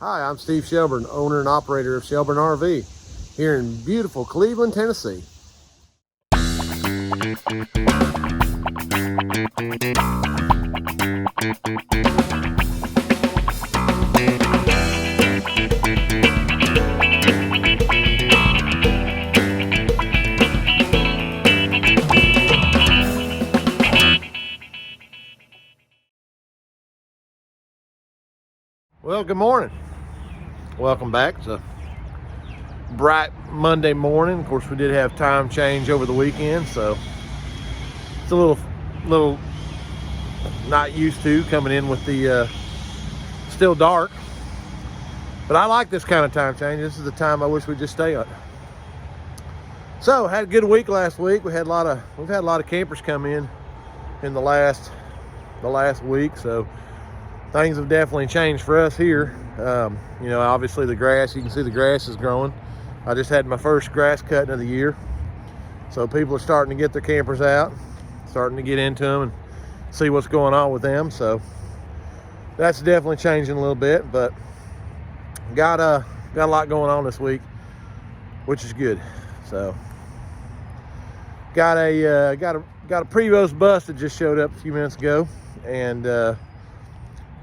Hi, I'm Steve Shelburne, owner and operator of Shelburne RV here in beautiful Cleveland, Tennessee. Well, good morning. Welcome back. It's a bright Monday morning. Of course, we did have time change over the weekend, so it's a little not used to coming in with the still dark. But I like this kind of time change. This is the time I wish we'd just stay on. So, had a good week last week. We've had a lot of campers come in the last week, so things have definitely changed for us here. Obviously the grass, you can see the grass is growing. I just had my first grass cutting of the year. So people are starting to get their campers out, starting to get into them and see what's going on with them. So that's definitely changing a little bit, but got a lot going on this week, which is good. So got a Prevost bus that just showed up a few minutes ago, and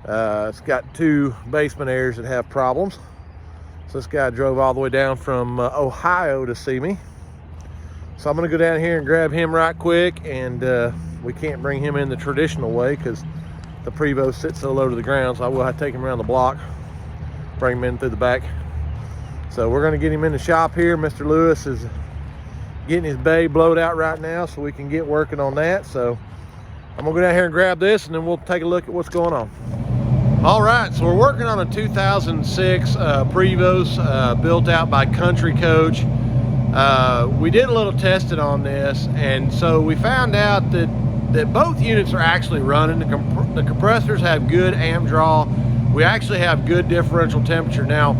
it's got two basement airs that have problems. So this guy drove all the way down from Ohio to see me. So I'm gonna go down here and grab him right quick, and we can't bring him in the traditional way because the Prevost sits so low to the ground, so I will have to take him around the block, bring him in through the back. So we're gonna get him in the shop here. Mr. Lewis is getting his bay blowed out right now so we can get working on that. So I'm gonna go down here and grab this, and then we'll take a look at what's going on. All right, so we're working on a 2006 Prevost built out by Country Coach. We did a little testing on this, and so we found out that both units are actually running. The compressors have good amp draw. We actually have good differential temperature. Now,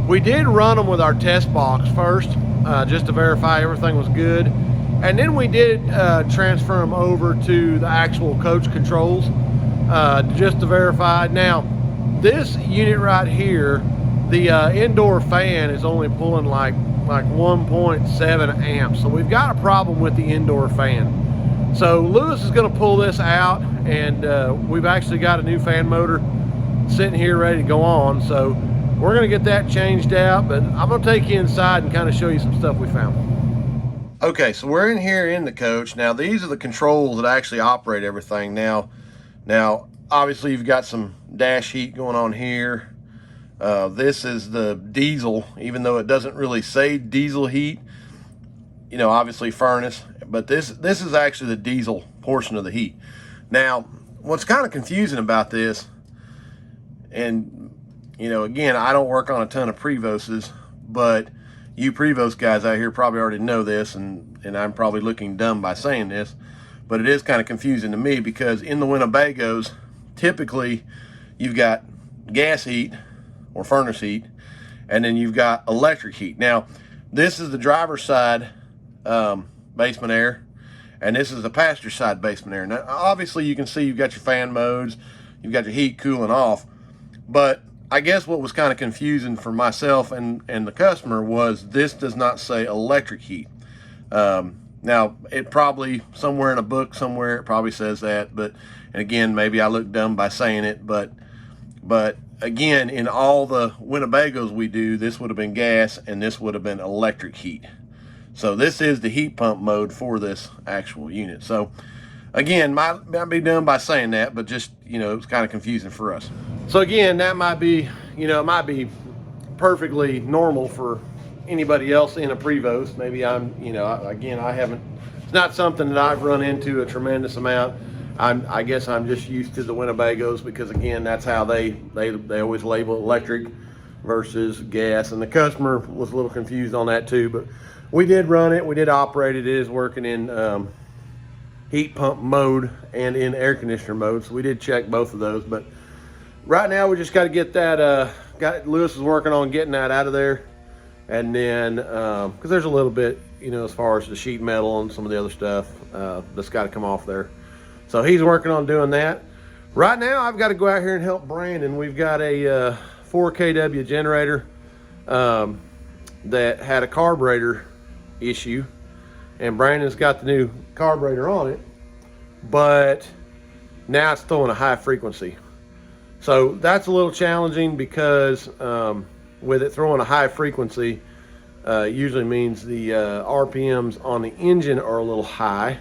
we did run them with our test box first, just to verify everything was good. And then we did transfer them over to the actual coach controls, just to verify. Now, this unit right here, the indoor fan is only pulling like 1.7 amps. So we've got a problem with the indoor fan. So Lewis is gonna pull this out, and we've actually got a new fan motor sitting here ready to go on. So we're gonna get that changed out, but I'm gonna take you inside and kind of show you some stuff we found. Okay, so we're in here in the coach. Now these are the controls that actually operate everything. Now obviously you've got some dash heat going on here. This is the diesel, even though it doesn't really say diesel heat, obviously furnace, but this is actually the diesel portion of the heat. Now, what's kind of confusing about this, and again, I don't work on a ton of Prevostes, but you Prevost guys out here probably already know this, and I'm probably looking dumb by saying this, but it is kind of confusing to me because in the Winnebagos, typically you've got gas heat or furnace heat, and then you've got electric heat. Now, this is the driver's side basement air, and this is the passenger side basement air. Now, obviously you can see you've got your fan modes, you've got your heat cooling off, but I guess what was kind of confusing for myself and the customer was this does not say electric heat. Now, it probably, somewhere in a book somewhere, it probably says that, but, and again, maybe I look dumb by saying it, but again, in all the Winnebagos we do, this would have been gas, and this would have been electric heat. So this is the heat pump mode for this actual unit. So again, might be dumb by saying that, but just, it was kind of confusing for us. So again, that might be, it might be perfectly normal for anybody else in a Prevost. Maybe I'm, again, I haven't, it's not something that I've run into a tremendous amount. I guess I'm just used to the Winnebagos because again, that's how they always label electric versus gas, and the customer was a little confused on that too, but we did run it, we did operate it. It is working in heat pump mode and in air conditioner mode, so we did check both of those. But right now we just got to get that, Lewis is working on getting that out of there. And then, because there's a little bit, as far as the sheet metal and some of the other stuff that's got to come off there. So he's working on doing that. Right now, I've got to go out here and help Brandon. We've got a 4 kW generator that had a carburetor issue, and Brandon's got the new carburetor on it, but now it's throwing a high frequency. So that's a little challenging because with it throwing a high frequency, usually means the RPMs on the engine are a little high.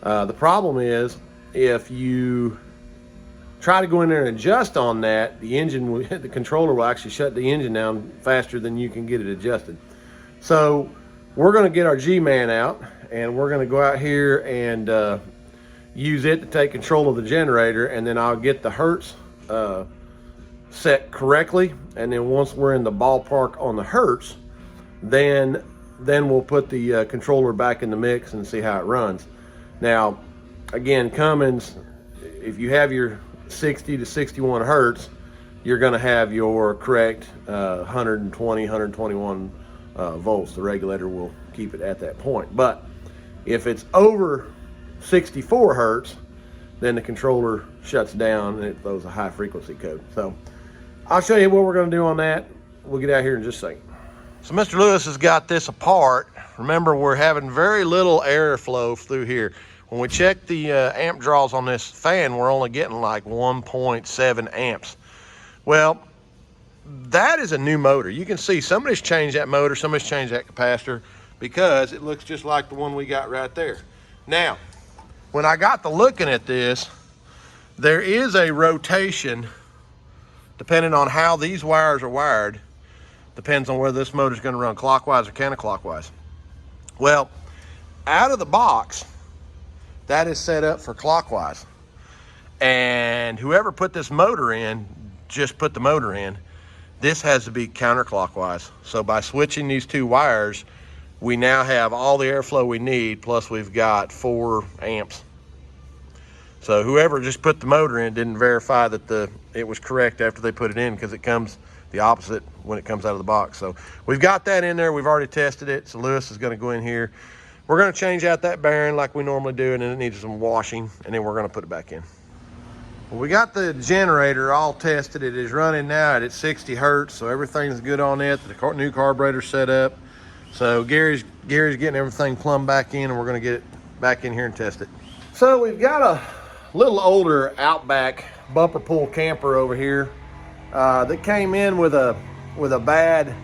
The problem is if you try to go in there and adjust on that, the controller will actually shut the engine down faster than you can get it adjusted. So we're going to get our G-Man out, and we're going to go out here and use it to take control of the generator, and then I'll get the hertz set correctly, and then once we're in the ballpark on the hertz, then we'll put the controller back in the mix and see how it runs. Now, again, Cummins, if you have your 60 to 61 hertz, you're going to have your correct 120, 121 volts. The regulator will keep it at that point. But if it's over 64 hertz, then the controller shuts down and it throws a high frequency code. So I'll show you what we're going to do on that. We'll get out here in just a second. So Mr. Lewis has got this apart. Remember, we're having very little airflow through here. When we check the amp draws on this fan, we're only getting like 1.7 amps. Well, that is a new motor. You can see somebody's changed that motor, somebody's changed that capacitor, because it looks just like the one we got right there. Now, when I got to looking at this, there is a rotation depending on how these wires are wired. Depends on whether this motor is going to run clockwise or counterclockwise. Well, out of the box, that is set up for clockwise. And whoever put this motor in, just put the motor in. This has to be counterclockwise. So by switching these two wires, we now have all the airflow we need, plus we've got 4 amps. So whoever just put the motor in didn't verify that it was correct after they put it in, because it comes the opposite when it comes out of the box. So we've got that in there. We've already tested it. So Lewis is going to go in here. We're going to change out that bearing like we normally do, and then it needs some washing, and then we're going to put it back in. Well, we got the generator all tested. It is running now at 60 hertz, so everything's good on it. The new carburetor set up. So Gary's getting everything plumbed back in, and we're going to get it back in here and test it. So we've got a little older Outback bumper pull camper over here that came in with a bad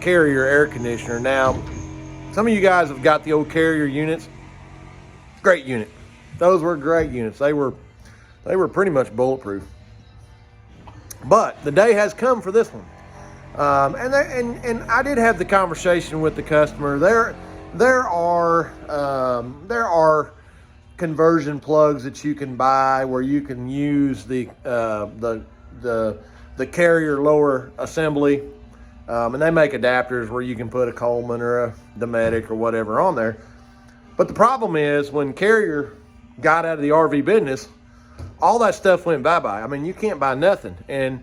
Carrier air conditioner. Now, some of you guys have got the old Carrier units. Great unit. Those were great units. They were pretty much bulletproof. But the day has come for this one. And I did have the conversation with the customer. There are conversion plugs that you can buy where you can use the Carrier lower assembly, and they make adapters where you can put a Coleman or a Dometic or whatever on there. But the problem is, when Carrier got out of the RV business, all that stuff went bye-bye. I mean, you can't buy nothing. And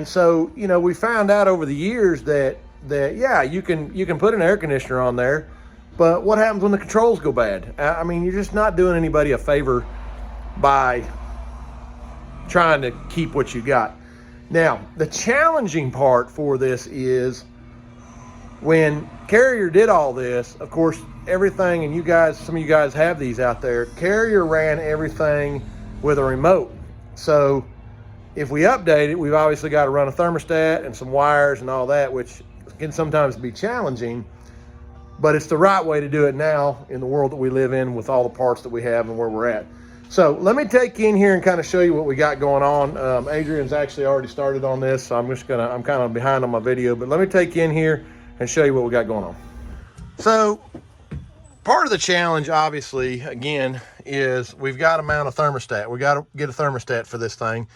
so, you know, we found out over the years that yeah, you can put an air conditioner on there, but what happens when the controls go bad? I mean, you're just not doing anybody a favor by trying to keep what you got. Now, the challenging part for this is when Carrier did all this, of course, everything, and you guys, some of you guys have these out there, Carrier ran everything with a remote. So if we update it, we've obviously got to run a thermostat and some wires and all that, which can sometimes be challenging, but it's the right way to do it now in the world that we live in with all the parts that we have and where we're at. So let me take you in here and kind of show you what we got going on. Adrian's actually already started on this, so I'm kind of behind on my video, but let me take you in here and show you what we got going on. So part of the challenge, obviously, again, is we've got to mount a thermostat. We got to get a thermostat for this thing,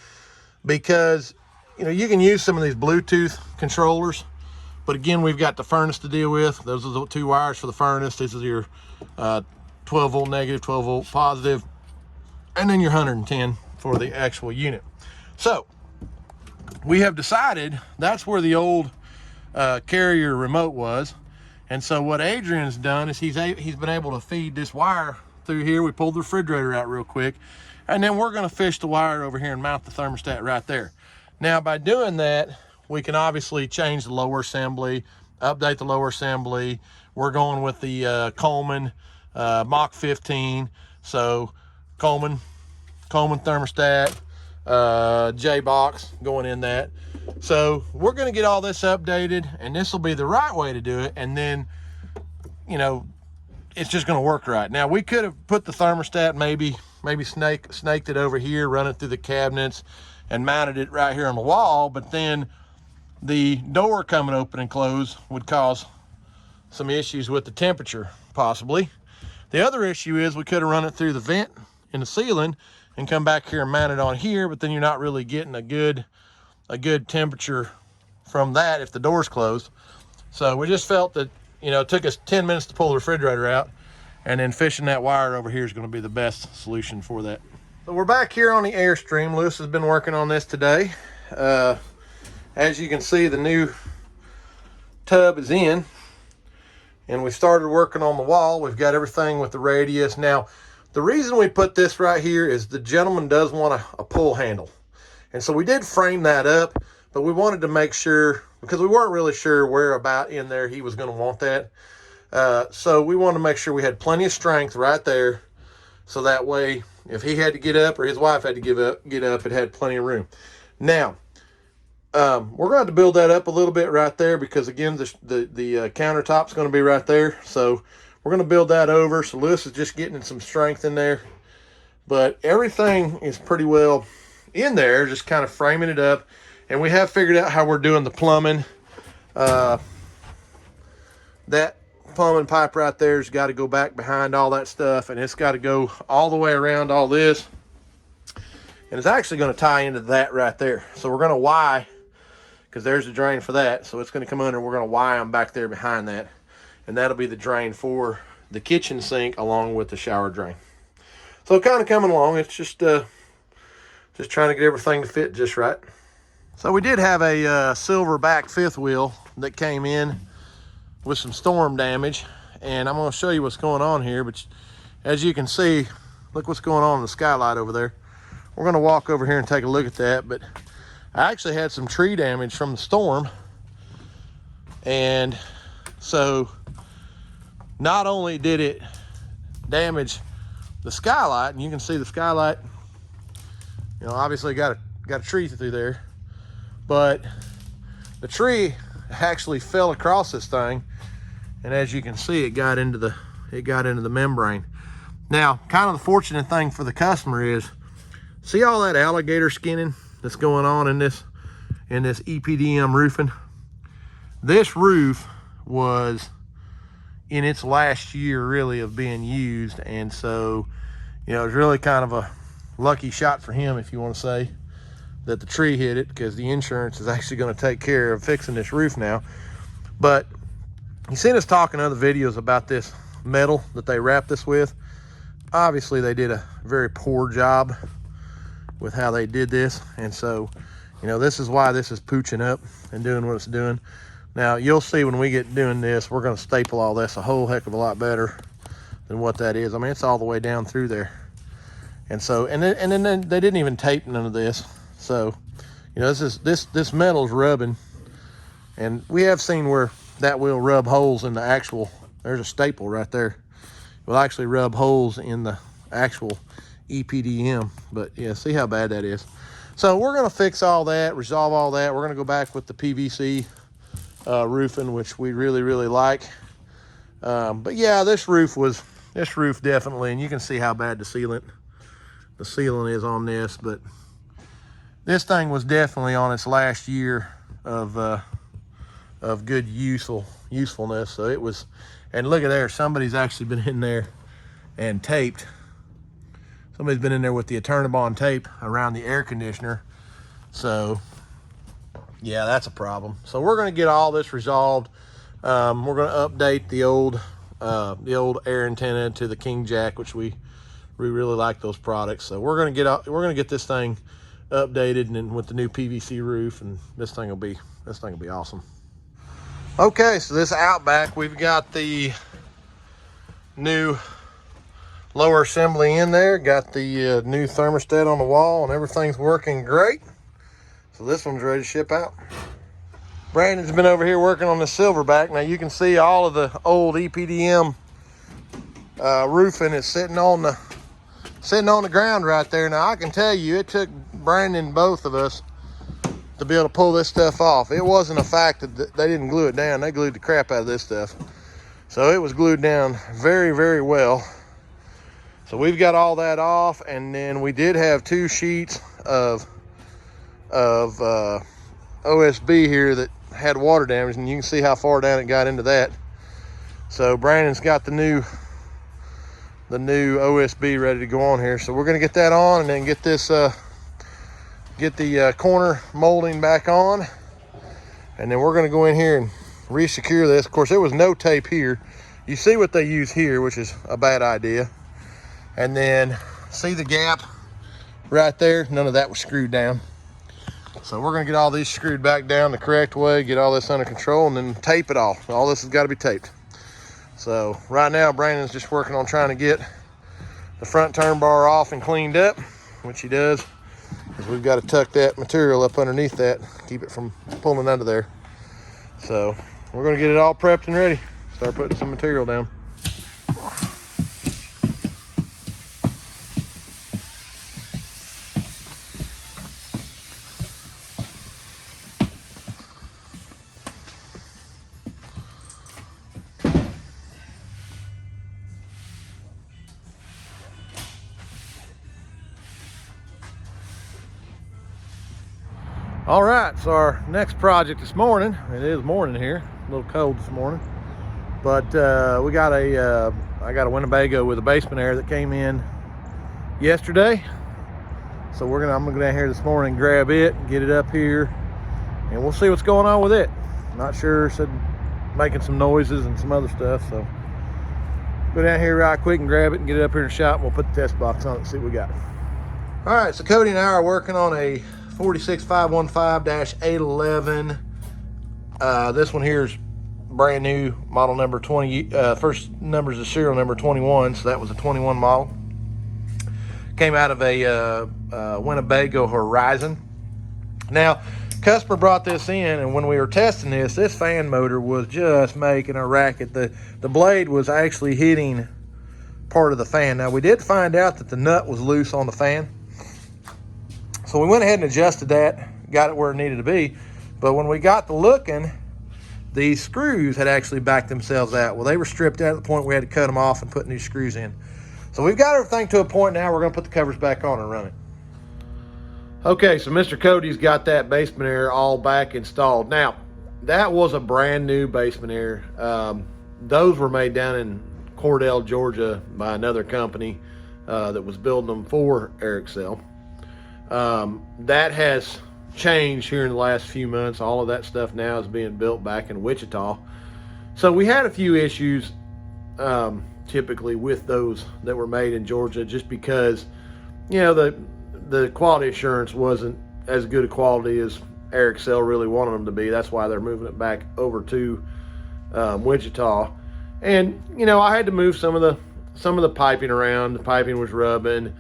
because, you know, you can use some of these Bluetooth controllers, but again, we've got the furnace to deal with. Those are the 2 wires for the furnace. This is your 12 volt negative, 12 volt positive, and then your 110 for the actual unit. So we have decided that's where the old Carrier remote was. And so what Adrian's done is he's been able to feed this wire through here. We pulled the refrigerator out real quick, and then we're going to fish the wire over here and mount the thermostat right there. Now, by doing that, we can obviously change the lower assembly, update the lower assembly. We're going with the Coleman Mach 15. So Coleman thermostat, J-box going in that. So we're going to get all this updated, and this will be the right way to do it. And then, you know, it's just going to work right. Now, we could have put the thermostat, maybe snaked it over here, run it through the cabinets, and mounted it right here on the wall. But then the door coming open and close would cause some issues with the temperature, possibly. The other issue is we could have run it through the vent in the ceiling and come back here and mount it on here, but then you're not really getting a good temperature from that if the door's closed. So we just felt that, you know, it took us 10 minutes to pull the refrigerator out, and then fishing that wire over here is going to be the best solution for that. So we're back here on the Airstream. Lewis has been working on this today. As you can see, the new tub is in, and we started working on the wall. We've got everything with the radius. Now, the reason we put this right here is the gentleman does want a pull handle. And so we did frame that up, but we wanted to make sure, because we weren't really sure where about in there he was going to want that. So we wanted to make sure we had plenty of strength right there, so that way if he had to get up or his wife had to get up, it had plenty of room. Now, we're going to build that up a little bit right there, because again, the countertop's going to be right there. So we're going to build that over. So Lewis is just getting some strength in there, but everything is pretty well in there, just kind of framing it up. And we have figured out how we're doing the plumbing. That plumbing pipe right there has got to go back behind all that stuff, and it's got to go all the way around all this. And it's actually going to tie into that right there. So we're going to Y, because there's the drain for that. So it's going to come under, and we're going to Y them back there behind that. And that'll be the drain for the kitchen sink along with the shower drain. So kind of coming along. It's just trying to get everything to fit just right. So we did have a silver back fifth wheel that came in with some storm damage, and I'm going to show you what's going on here. But as you can see, look what's going on in the skylight over there. We're going to walk over here and take a look at that. But I actually had some tree damage from the storm, and so not only did it damage the skylight, and you can see the skylight, you know, obviously got a tree through there, but the tree actually fell across this thing, and as you can see, it got into the membrane. Now, kind of the fortunate thing for the customer is, see all that alligator skinning that's going on in this EPDM roofing? This roof was in its last year really of being used, and so, you know, it's really kind of a lucky shot for him, if you want to say, that the tree hit it, because the insurance is actually going to take care of fixing this roof now. But you seen us talking in other videos about this metal that they wrap this with. Obviously they did a very poor job with how they did this, and so, you know, this is why this is pooching up and doing what it's doing. Now you'll see when we get doing this, we're going to staple all this a whole heck of a lot better than what that is. I mean, it's all the way down through there. And so, and then they didn't even tape none of this. So, you know, this metal's rubbing, and we have seen where that will rub holes in the actual, there's a staple right there. It will actually rub holes in the actual EPDM, but yeah, see how bad that is. So we're going to fix all that, resolve all that. We're going to go back with the PVC roofing, which we really like. But yeah, this roof definitely, and you can see how bad the sealant is on this, but this thing was definitely on its last year of good usefulness. So it was, and look at there, somebody's actually been in there and taped. Somebody's been in there with the Eternabond tape around the air conditioner. So yeah, that's a problem. So we're going to get all this resolved. We're going to update the old air antenna to the King Jack, which we really like those products. So we're going to get this thing updated, and then with the new PVC roof, and this thing will be awesome. Okay, so this Outback, we've got the new lower assembly in there, got the new thermostat on the wall, and everything's working great. So this one's ready to ship out. Brandon's been over here working on the Silverback. Now you can see all of the old EPDM roofing is sitting on the ground right there. Now I can tell you, it took Brandon, both of us, to be able to pull this stuff off. It wasn't a fact that they didn't glue it down. They glued the crap out of this stuff. So it was glued down very, very well. So we've got all that off, and then we did have 2 sheets of OSB here that had water damage, and you can see how far down it got into that. So Brandon's got the new OSB ready to go on here. So we're gonna get that on, and then get this get the corner molding back on, and then we're gonna go in here and re-secure this. Of course, there was no tape here. You see what they use here, which is a bad idea. And then see the gap right there? None of that was screwed down. So we're gonna get all these screwed back down the correct way, get all this under control, and then tape it all. All this has got to be taped. So right now, Brandon's just working on trying to get the front turn bar off and cleaned up, which he does, because we've got to tuck that material up underneath that, keep it from pulling under there. So we're gonna get it all prepped and ready. Start putting some material down. All right, so our next project this morning, it is morning here, a little cold this morning, but we got I got a Winnebago with a basement air that came in yesterday. So I'm gonna go down here this morning, grab it, get it up here, and we'll see what's going on with it. Not sure, said making some noises and some other stuff, so go down here right quick and grab it and get it up here in the shop, and we'll put the test box on it and see what we got. All right, so Cody and I are working on a 46515-811. This one here is brand new, model number 20. First number is the serial number 21, so that was a 21 model. Came out of a Winnebago Horizon. Now, customer brought this in, and when we were testing this fan motor was just making a racket. The blade was actually hitting part of the fan. Now, we did find out that the nut was loose on the fan. So we went ahead and adjusted that, got it where it needed to be. But when we got to looking, these screws had actually backed themselves out. Well, they were stripped out to the point we had to cut them off and put new screws in. So we've got everything to a point now. We're gonna put the covers back on and run it. Okay, so Mr. Cody's got that basement air all back installed. Now, that was a brand new basement air. Those were made down in Cordell, Georgia by another company that was building them for Airstream. That has changed here in the last few months. All of that stuff now is being built back in Wichita. So we had a few issues typically with those that were made in Georgia, just because, you know, the quality assurance wasn't as good a quality as Airstream really wanted them to be. That's why they're moving it back over to Wichita. And, you know, I had to move some of the piping around. The piping was rubbing.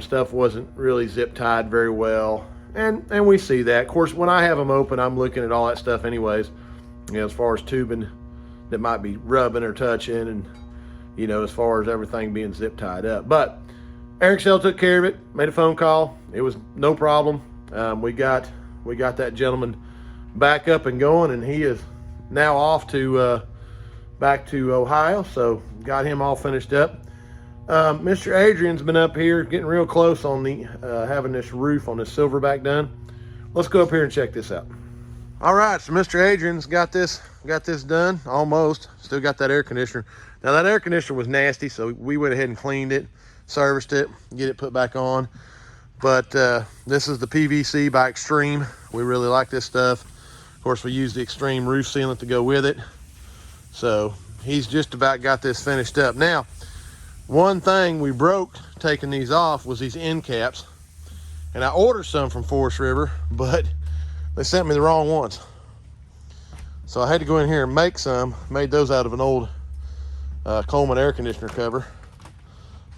Stuff wasn't really zip tied very well, and we see that. Of course, when I have them open, I'm looking at all that stuff anyways, you know, as far as tubing that might be rubbing or touching, and, you know, as far as everything being zip tied up. But Airstream took care of it, made a phone call. It was no problem. We got that gentleman back up and going, and he is now off to back to Ohio. So got him all finished up. Mr. Adrian's been up here getting real close on the having this roof on this Silverback done. Let's go up here and check this out. All right, so Mr. Adrian's got this done almost. Still got that air conditioner. Now that air conditioner was nasty, so we went ahead and cleaned it, serviced it, get it put back on. But this is the PVC by Airstream. We really like this stuff. Of course, we use the Extreme roof sealant to go with it. So he's just about got this finished up. Now, one thing we broke taking these off was these end caps. And I ordered some from Forest River, but they sent me the wrong ones. So I had to go in here and make some. Made those out of an old Coleman air conditioner cover.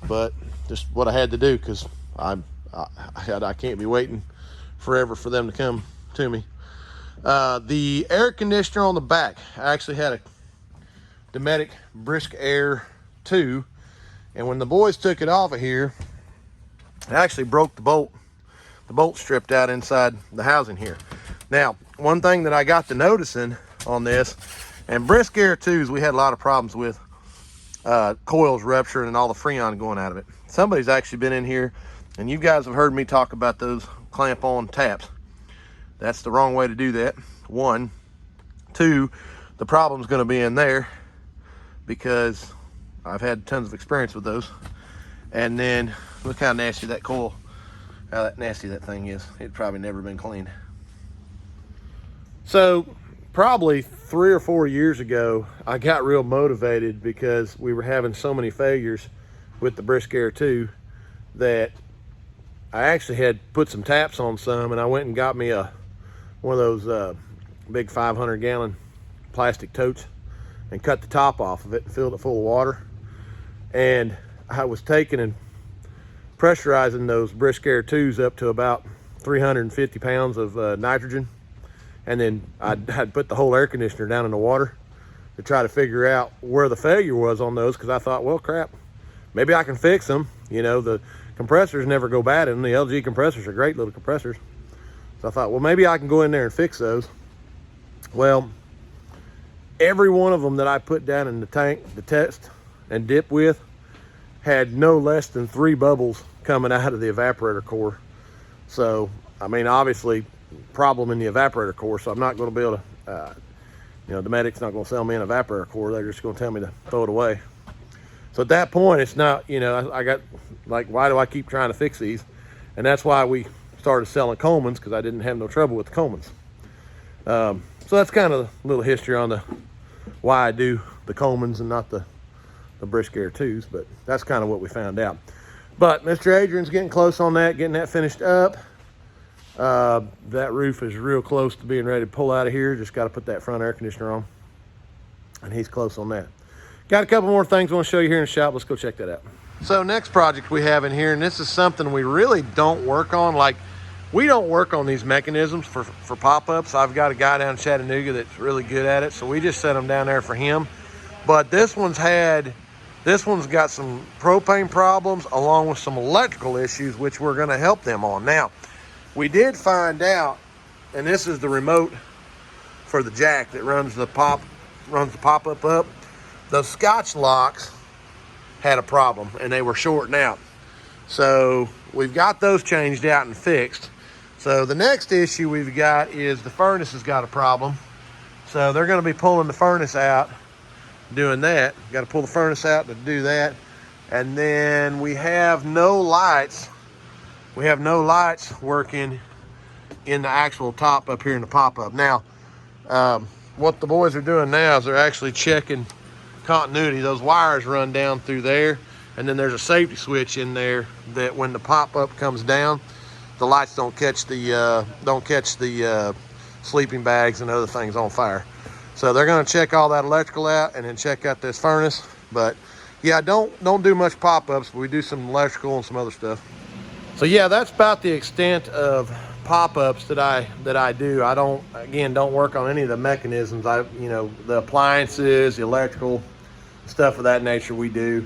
But just what I had to do, because I can't be waiting forever for them to come to me. The air conditioner on the back, I actually had a Dometic Brisk Air 2, and when the boys took it off of here, it actually broke the bolt. The bolt stripped out inside the housing here. Now, one thing that I got to noticing on this, and Brisk Air 2s, we had a lot of problems with coils rupturing and all the freon going out of it. Somebody's actually been in here, and you guys have heard me talk about those clamp-on taps. That's the wrong way to do that. One. Two, the problem's going to be in there because I've had tons of experience with those. And then look how nasty that coil, how nasty that thing is. It's probably never been cleaned. So probably 3 or 4 years ago, I got real motivated because we were having so many failures with the Brisk Air 2 that I actually had put some taps on some, and I went and got me one of those big 500-gallon plastic totes and cut the top off of it and filled it full of water. And I was taking and pressurizing those Brisk Air 2s up to about 350 pounds of nitrogen. And then I'd put the whole air conditioner down in the water to try to figure out where the failure was on those, because I thought, well, crap, maybe I can fix them. You know, the compressors never go bad in them. The LG compressors are great little compressors. So I thought, well, maybe I can go in there and fix those. Well, every one of them that I put down in the tank to test and dip with had no less than 3 bubbles coming out of the evaporator core. So, I mean, obviously, problem in the evaporator core, so I'm not going to be able to, you know, Dometic's not going to sell me an evaporator core. They're just going to tell me to throw it away. So at that point, it's not, you know, I got, like, why do I keep trying to fix these? And that's why we started selling Colemans, because I didn't have no trouble with the Colemans. So that's kind of a little history on the why I do the Colemans and not the Brisk Air 2s, but that's kind of what we found out. But Mr. Adrian's getting close on that, getting that finished up. That roof is real close to being ready to pull out of here. Just got to put that front air conditioner on, and he's close on that. Got a couple more things I want to show you here in the shop. Let's go check that out. So next project we have in here, and this is something we really don't work on. Like, we don't work on these mechanisms for pop-ups. I've got a guy down in Chattanooga that's really good at it, so we just set them down there for him. But this one's got some propane problems along with some electrical issues, which we're going to help them on. Now, we did find out, and this is the remote for the jack that runs the pop-up up. The Scotch locks had a problem, and they were shorting out. So we've got those changed out and fixed. So the next issue we've got is the furnace has got a problem. So they're going to be pulling the furnace out, doing that. Got to pull the furnace out to do that. And then we have no lights. We have no lights working in the actual top up here in the pop-up. Now, what the boys are doing now is they're actually checking continuity. Those wires run down through there, and then there's a safety switch in there that when the pop-up comes down, the lights don't catch the sleeping bags and other things on fire. So they're going to check all that electrical out and then check out this furnace. But yeah, don't do much pop-ups, but we do some electrical and some other stuff. So yeah, that's about the extent of pop-ups that I do. I don't work on any of the mechanisms. You know, the appliances, the electrical stuff of that nature we do.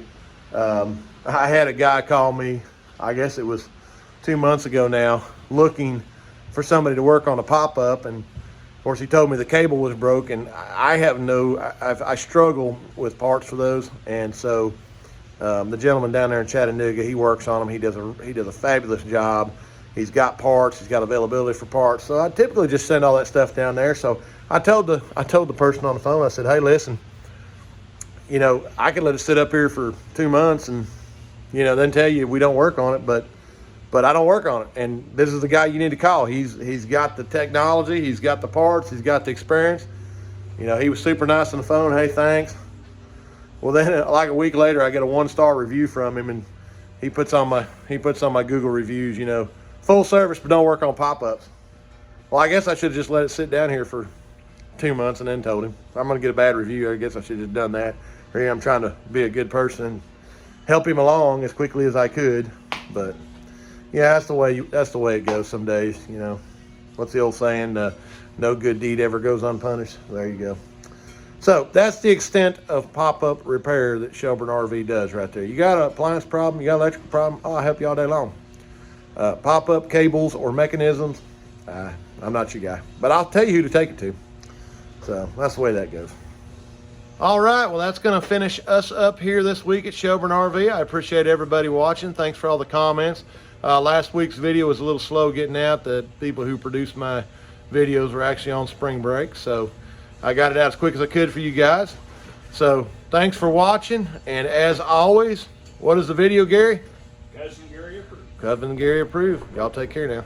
I had a guy call me, I guess it was 2 months ago now, looking for somebody to work on a pop-up, and of course he told me the cable was broken. I struggle with parts for those, and so the gentleman down there in Chattanooga, he works on them. He does a fabulous job. He's got parts. He's got availability for parts. So I typically just send all that stuff down there. So I told the person on the phone, I said, hey, listen, you know, I could let it sit up here for 2 months and, you know, then tell you we don't work on it, but I don't work on it. And this is the guy you need to call. He's got the technology. He's got the parts. He's got the experience. You know, he was super nice on the phone. Hey, thanks. Well, then like a week later, I get a 1-star review from him, and he puts on my Google reviews, you know, full service, but don't work on pop-ups. Well, I guess I should have just let it sit down here for 2 months and then told him. If I'm going to get a bad review, I guess I should have just done that. Here I'm trying to be a good person and help him along as quickly as I could. But yeah, that's the way it goes some days, you know. What's the old saying? no good deed ever goes unpunished. There you go. So that's the extent of pop-up repair that Shelburne RV does right there. You got an appliance problem, you got an electrical problem, I'll help you all day long. Pop-up cables or mechanisms, I'm not your guy, but I'll tell you who to take it to. So that's the way that goes. All right, well, that's going to finish us up here this week at Shelburne RV. I appreciate everybody watching. Thanks for all the comments. Last week's video was a little slow getting out. The people who produced my videos were actually on spring break, so I got it out as quick as I could for you guys. So thanks for watching, and as always, what is the video, Gary? Cousin Gary approved. Cousin Gary approved. Y'all take care now.